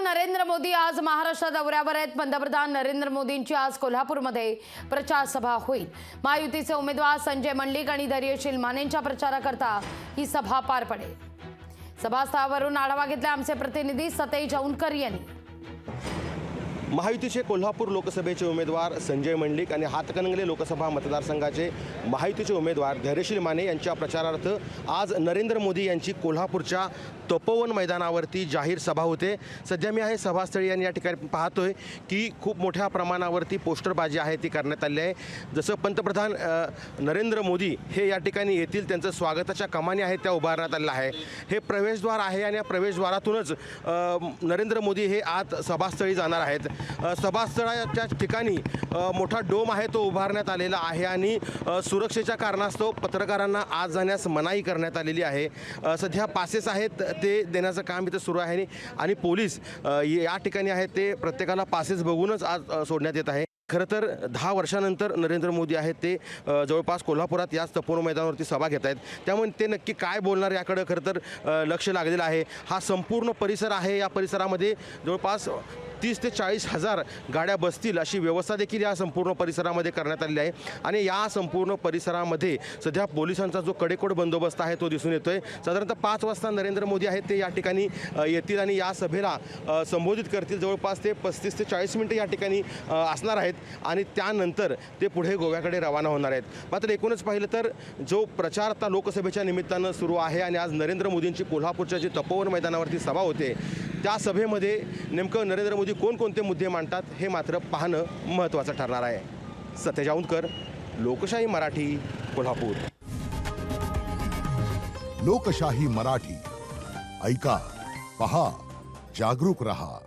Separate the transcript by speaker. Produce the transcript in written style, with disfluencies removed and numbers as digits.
Speaker 1: नरेंद्र मोदी आज महाराष्ट्र दौऱ्यावर आहेत। पंतप्रधान नरेंद्र मोदींची आज कोल्हापूरमध्ये प्रचार सभा होईल। महायुतीचे उमेदवार संजय मंडलिक आणि धैर्यशील मानेंच्या प्रचाराकरता ही सभा पार पडेल। सभास्थळावरून आढावा घेतला आमचे प्रतिनिधी सतेज औंधकर यांनी।
Speaker 2: महायुतीचे कोल्हापूर लोकसभेचे उमेदवार संजय मंडलिक आणि हातकणंगले लोकसभा मतदारसंघाचे महायुतीचे उमेदवार धैर्यशील माने यांच्या प्रचारार्थ आज नरेंद्र मोदी यांची कोल्हापूरच्या तपोवन मैदानावरती जाहीर सभा होते। सध्या मी आहे सभास्थळी आणि या ठिकाणी पाहतोय की खूप मोठ्या प्रमाणावरती पोस्टरबाजी आहे ती करण्यात आली आहे। जसं पंतप्रधान नरेंद्र मोदी हे या ठिकाणी येतील, त्यांचं स्वागताच्या कमानी आहेत त्या उभारण्यात आलेल्या आहे। हे प्रवेशद्वार आहे आणि या प्रवेशद्वारातूनच नरेंद्र मोदी हे आत सभास्थळी जाणार आहेत। सभास्थळाच्या ठिकाणी मोठा डोम आहे तो उभारण्यात आलेला आहे आणि सुरक्षेच्या कारणास्तव पत्रकारांना आत जाण्यास मनाई करण्यात आलेली आहे। सध्या पासेस आहेत ते देण्याचं काम इथं सुरू आहे आणि पोलीस या ठिकाणी आहेत ते प्रत्येकाला पासेस बघूनच आज सोडण्यात येत आहे। खरं तर 10 वर्षानंतर नरेंद्र मोदी आहेत ते जवळपास कोल्हापुरात याच तपोवन मैदानावरती सभा घेत आहेत, त्यामुळे ते नक्की काय बोलणार याकडे खरं तर लक्ष लागलेलं आहे। हा संपूर्ण परिसर आहे, या परिसरामध्ये जवळपास 30 ते 40 हजार गाड्या बसतील अशी व्यवस्था देखील या संपूर्ण परिसरामध्ये करण्यात आलेली आहे आणि या संपूर्ण परिसरामध्ये सध्या पोलिसांचा जो कडेकोट बंदोबस्त आहे तो दिसून येतोय। साधारणतः 5 वाजता नरेंद्र मोदी आहेत ते या ठिकाणी येतील आणि या सभेला संबोधित करतील। जवळपास ते 35 ते 40 मिनिटं या ठिकाणी असणार आहेत आणि त्यानंतर ते पुढे गोव्याकडे रवाना होणार आहेत। मात्र एकूणच पाहिलं तर जो प्रचार आता लोकसभेच्या निमित्तानं सुरू आहे आणि आज नरेंद्र मोदींची कोल्हापूरच्या जी तपोवन मैदानावरती सभा होते त्या सभेमध्ये नेमकं नरेंद्र मोदी कोणकोणते मुद्दे मांडतात हे मात्र पाहणं महत्त्वाचं ठरणार आहे। सतेज औंधकर, लोकशाही मराठी, कोल्हापूर।
Speaker 3: लोकशाही मराठी, ऐका, पहा, जागरूक रहा।